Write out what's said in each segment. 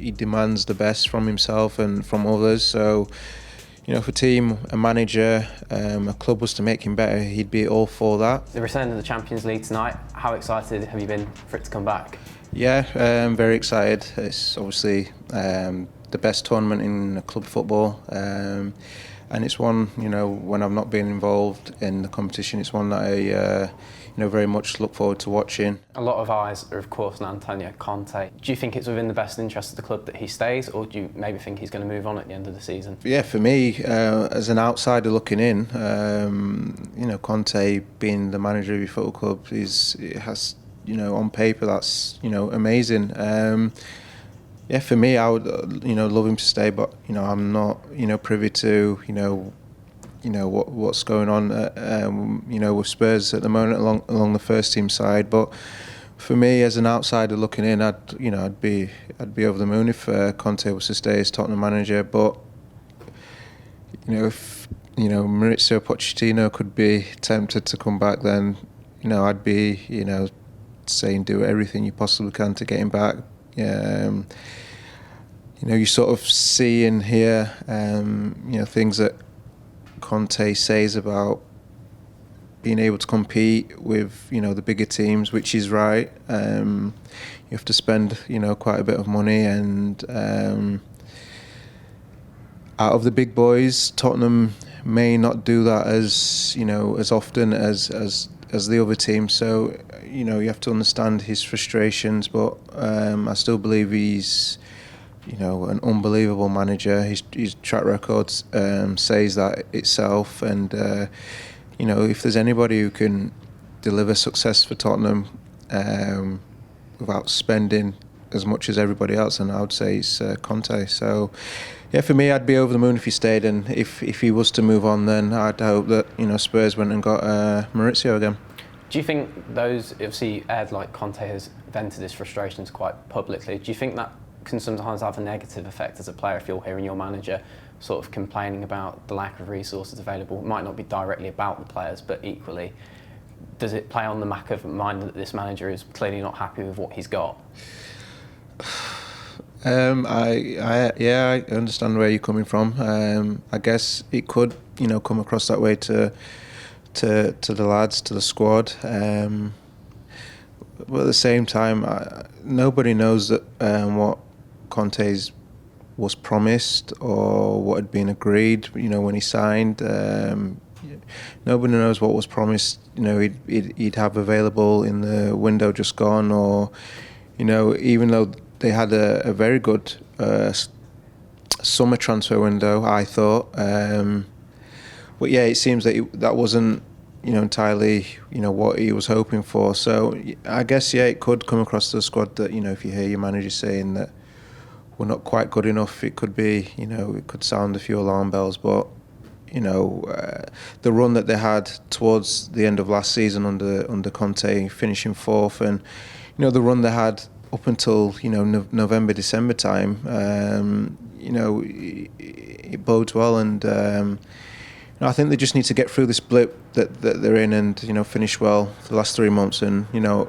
he demands the best from himself and from others. So, if a team, a manager, a club was to make him better, he'd be all for that. The return of the Champions League tonight, how excited have you been for it to come back? Yeah, I'm very excited. It's obviously the best tournament in club football, and it's one, when I've not been involved in the competition, it's one that I very much look forward to watching. A lot of eyes are, of course, on Antonio Conte. Do you think it's within the best interest of the club that he stays, or do you maybe think he's going to move on at the end of the season? Yeah, for me, as an outsider looking in, Conte being the manager of your football club has on paper that's amazing. Yeah, for me, I would love him to stay, but I'm not privy to what's going on with Spurs at the moment along the first team side. But for me, as an outsider looking in, I'd be over the moon if Conte was to stay as Tottenham manager. But if Mauricio Pochettino could be tempted to come back, then I'd be saying do everything you possibly can to get him back. You sort of see and hear things that Conte says about being able to compete with the bigger teams, which is right. You have to spend quite a bit of money, and out of the big boys, Tottenham may not do that as often as the other team. So you have to understand his frustrations, but I still believe he's an unbelievable manager. His track record says that itself, and if there's anybody who can deliver success for Tottenham without spending as much as everybody else, then I would say it's Conte. So yeah, for me, I'd be over the moon if he stayed, and if he was to move on, then I'd hope that Spurs went and got Mauricio again. Do you think those, obviously Ed, like Conte has vented his frustrations quite publicly, do you think that can sometimes have a negative effect as a player if you're hearing your manager sort of complaining about the lack of resources available? It might not be directly about the players, but equally, does it play on the back of mind that this manager is clearly not happy with what he's got? I understand where you're coming from. I guess it could come across that way to the lads, to the squad. But at the same time, nobody knows that what Conte's was promised or what had been agreed. When he signed, nobody knows what was promised. He'd have available in the window just gone, or even though they had a very good summer transfer window, I thought. But yeah, it seems that that wasn't entirely what he was hoping for. So I guess it could come across to the squad that if you hear your manager saying that we're not quite good enough, it could be it could sound a few alarm bells. But the run that they had towards the end of last season under Conte, finishing fourth, and the run they had up until November, December time, it bodes well, and I think they just need to get through this blip that they're in, and finish well for the last 3 months, and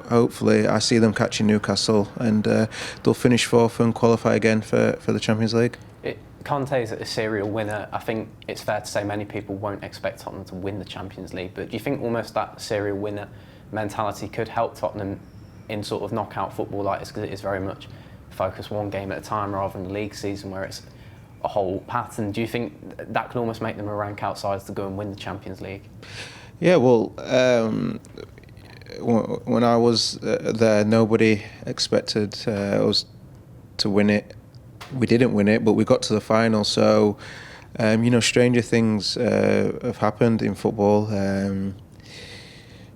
hopefully I see them catching Newcastle, and they'll finish fourth and qualify again for the Champions League. Conte is a serial winner. I think it's fair to say many people won't expect Tottenham to win the Champions League, but do you think almost that serial winner mentality could help Tottenham in sort of knockout football like this, because it is very much focus one game at a time rather than the league season where it's a whole pattern? Do you think that could almost make them a rank outsiders to go and win the Champions League? Yeah, well, when I was there, nobody expected us to win it. We didn't win it, but we got to the final. So, stranger things have happened in football.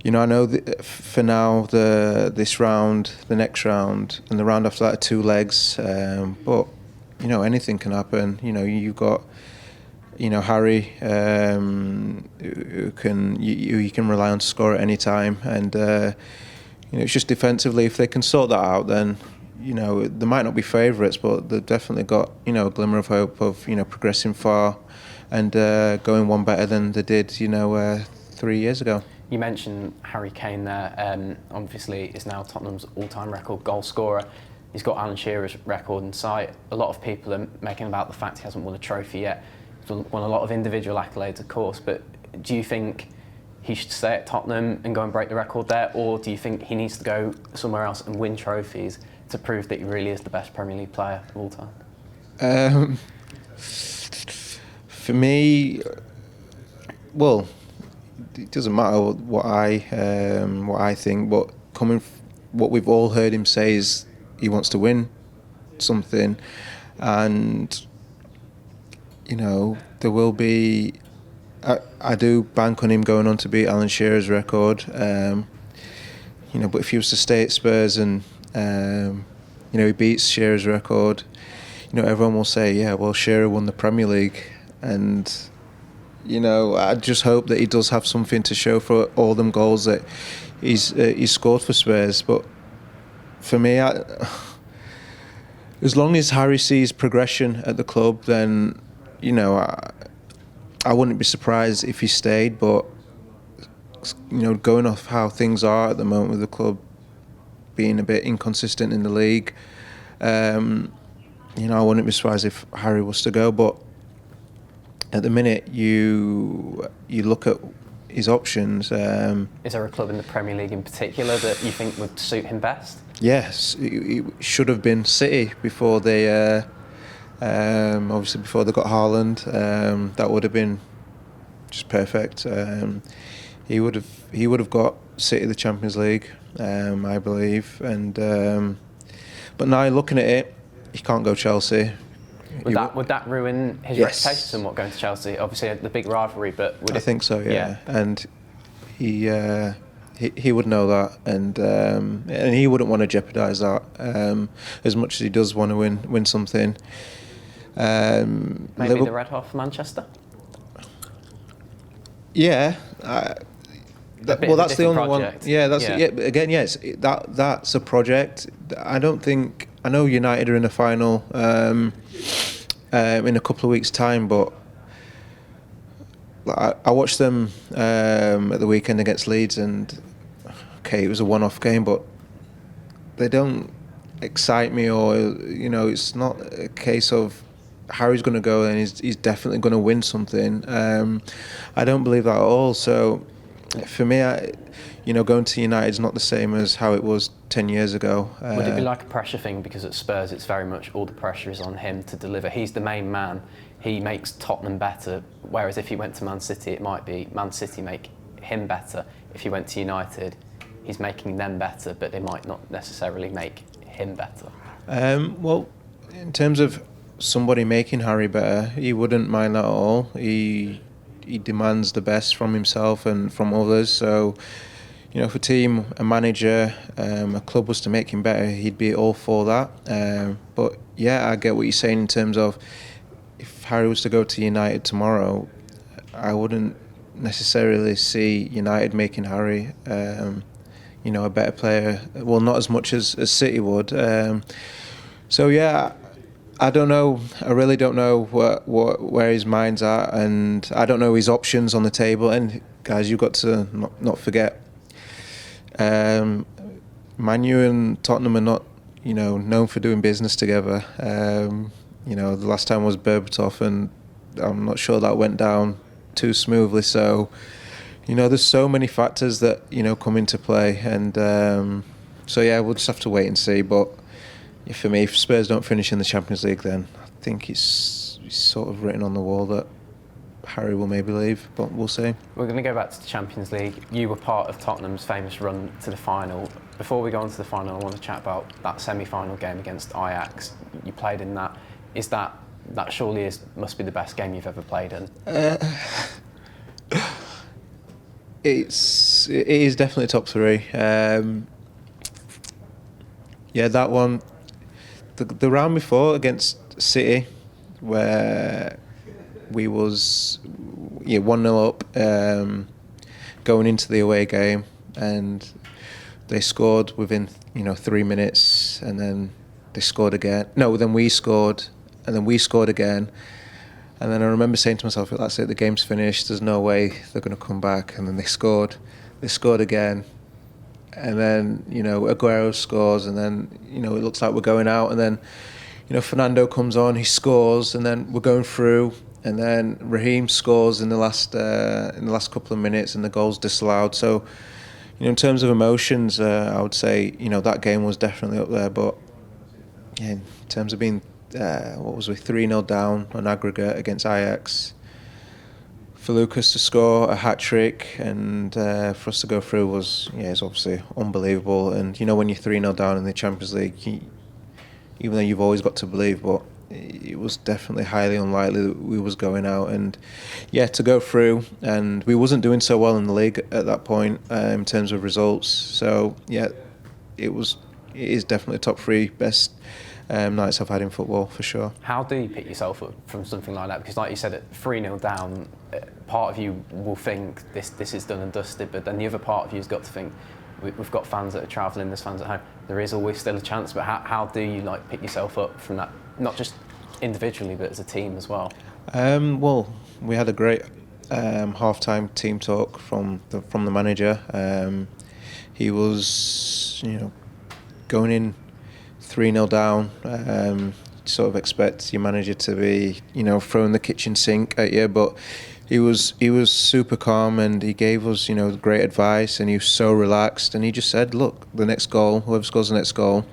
I know that for now, this round, the next round, and the round after that are 2 legs. But anything can happen. You've got Harry, who you can rely on to score at any time, and it's just defensively. If they can sort that out, then they might not be favourites, but they've definitely got a glimmer of hope of progressing far and going one better than they did 3 years ago. You mentioned Harry Kane there. Obviously, is now Tottenham's all-time record goal scorer. He's got Alan Shearer's record in sight. A lot of people are making about the fact he hasn't won a trophy yet. He's won a lot of individual accolades, of course, but do you think he should stay at Tottenham and go and break the record there, or do you think he needs to go somewhere else and win trophies to prove that he really is the best Premier League player of all time? For me, well, it doesn't matter what I think, but what we've all heard him say is he wants to win something, and there will be. I do bank on him going on to beat Alan Shearer's record, but if he was to stay at Spurs and he beats Shearer's record, everyone will say, yeah, well, Shearer won the Premier League, and I just hope that he does have something to show for all them goals that he's scored for Spurs. But for me, as long as Harry sees progression at the club, then I wouldn't be surprised if he stayed. But going off how things are at the moment with the club being a bit inconsistent in the league, I wouldn't be surprised if Harry was to go. But at the minute, you look at his options. Is there a club in the Premier League in particular that you think would suit him best? Yes, it should have been City before they, obviously before they got Haaland. That would have been just perfect. He would have got City the Champions League, I believe. And but now looking at it, he can't go Chelsea. Would that ruin his reputation somewhat, going to Chelsea? Obviously, the big rivalry, but I think so. Yeah. And he would know that, and he wouldn't want to jeopardise that as much as he does want to win something. Maybe the red hot for Manchester. Yeah. That's the only project. one. Yeah, that's again. Yes, that's a project. I know United are in the final in a couple of weeks' time, but I watched them at the weekend against Leeds, and it was a one-off game, but they don't excite me, or it's not a case of Harry's going to go and he's definitely going to win something. I don't believe that at all. So for me, going to United is not the same as how it was 10 years ago. Would it be like a pressure thing? Because at Spurs, it's very much all the pressure is on him to deliver. He's the main man. He makes Tottenham better. Whereas if he went to Man City, it might be Man City make him better. If he went to United, he's making them better, but they might not necessarily make him better. Well, in terms of somebody making Harry better, he wouldn't mind that at all. He demands the best from himself and from others. So, if a team, a manager, a club was to make him better, he'd be all for that. But yeah, I get what you're saying in terms of if Harry was to go to United tomorrow, I wouldn't necessarily see United making Harry, a better player. Well, not as much as City would. So yeah, I don't know. I really don't know where his mind's at, and I don't know his options on the table. And guys, you've got to not forget, Man U and Tottenham are not, known for doing business together. The last time was Berbatov, and I'm not sure that went down too smoothly. So, there's so many factors that come into play, and so yeah, we'll just have to wait and see. But for me, if Spurs don't finish in the Champions League, then I think it's sort of written on the wall that Harry will maybe leave, but we'll see. We're going to go back to the Champions League. You were part of Tottenham's famous run to the final. Before we go on to the final, I want to chat about that semi-final game against Ajax. You played in that. Is that surely must be the best game you've ever played in? It is definitely top three. Yeah, that one. The round before against City, where we was 1-0 up going into the away game, and they scored within 3 minutes, and then they scored again. No, then we scored, and then we scored again. And then I remember saying to myself, that's it, the game's finished, there's no way they're going to come back. And then they scored again. and then Aguero scores, and then it looks like we're going out, and then Fernando comes on, he scores, and then we're going through, and then Raheem scores in the last couple of minutes, and the goal's disallowed. So in terms of emotions, I would say that game was definitely up there. But yeah, in terms of being 3-0 down on aggregate against Ajax, for Lucas to score a hat-trick and for us to go through is obviously unbelievable. And when you're 3-0 down in the Champions League, even though you've always got to believe, but it was definitely highly unlikely that we was going out. And yeah, to go through, and we wasn't doing so well in the league at that point in terms of results. So yeah, it is definitely top 3 best nights I've had in football for sure. How do you pick yourself up from something like that? Because like you said, at 3-0 down, part of you will think this is done and dusted, but then the other part of you's got to think, we've got fans that are travelling, there's fans at home, there is always still a chance. But how do you pick yourself up from that, not just individually but as a team as well? Well, we had a great half-time team talk from the manager. He was going in 3-0 down, sort of expect your manager to be throwing the kitchen sink at you, but he was super calm, and he gave us great advice, and he was so relaxed, and he just said, look, the next goal, whoever scores the next goal,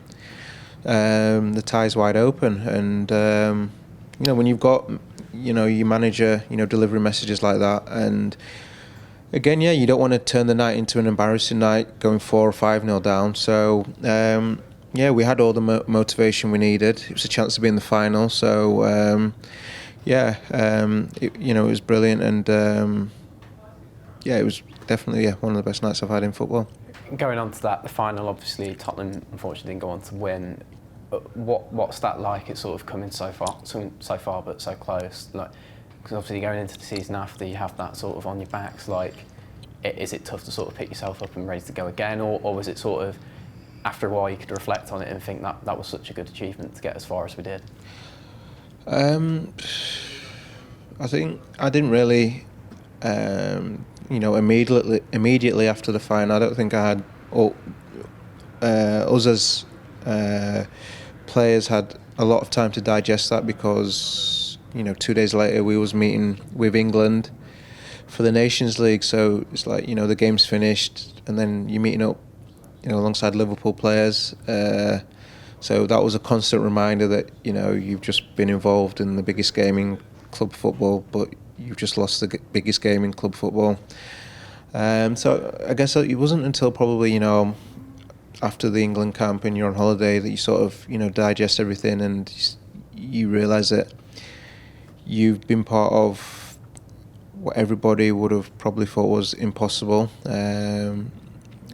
the tie's wide open. And when you've got your manager delivering messages like that, and again, you don't want to turn the night into an embarrassing night going 4 or 5-0 down. So we had all the motivation we needed. It was a chance to be in the final, so it was brilliant, and it was definitely one of the best nights I've had in football. Going on to that, the final, obviously Tottenham unfortunately didn't go on to win. What's that like? It's sort of coming so far, but so close. Because obviously going into the season after, you have that sort of on your backs. Is it tough to sort of pick yourself up and ready to go again, or was it sort of after a while you could reflect on it and think that was such a good achievement to get as far as we did? I think I didn't really, immediately after the final, I don't think I had, us as players had a lot of time to digest that, because 2 days later we was meeting with England for the Nations League. So it's like the game's finished, and then you're meeting up alongside Liverpool players. So that was a constant reminder that you've just been involved in the biggest game in club football, but you've just lost the biggest game in club football. So I guess it wasn't until probably after the England camp and you're on holiday that you sort of digest everything, and you realise that you've been part of what everybody would have probably thought was impossible.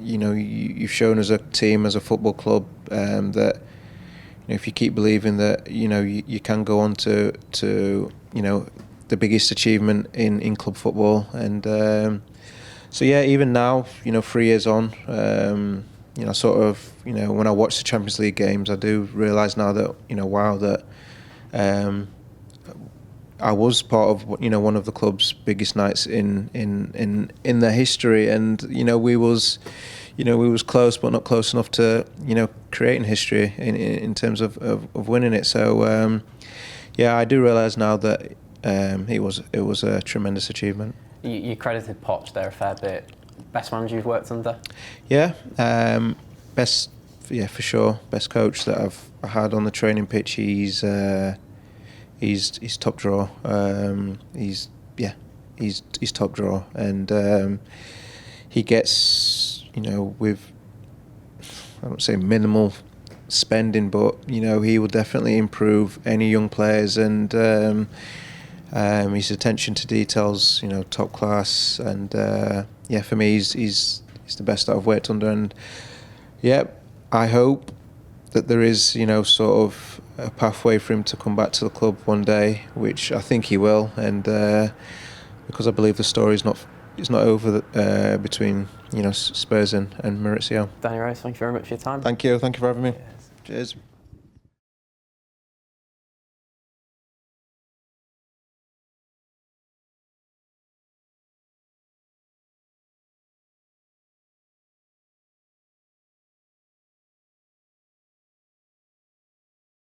You've shown as a team, as a football club, that if you keep believing that you can go on to the biggest achievement in club football. And even now 3 years on, sort of when I watch the Champions League games, I do realise now that that I was part of one of the club's biggest nights in their history, and we was close, but not close enough to creating history in terms of winning it. So I do realise now that it was a tremendous achievement. You credited Poch there a fair bit. Best manager you've worked under? Best, for sure. Best coach that I've had on the training pitch. He's top draw. He's top draw, and he gets with, I don't say minimal spending, but he will definitely improve any young players, and his attention to details top class, and for me he's the best that I've worked under. And I hope that there is sort of a pathway for him to come back to the club one day, which I think he will, and because I believe the story is not over between Spurs and Mauricio. Danny Rose, thank you very much for your time. Thank you for having me. Cheers.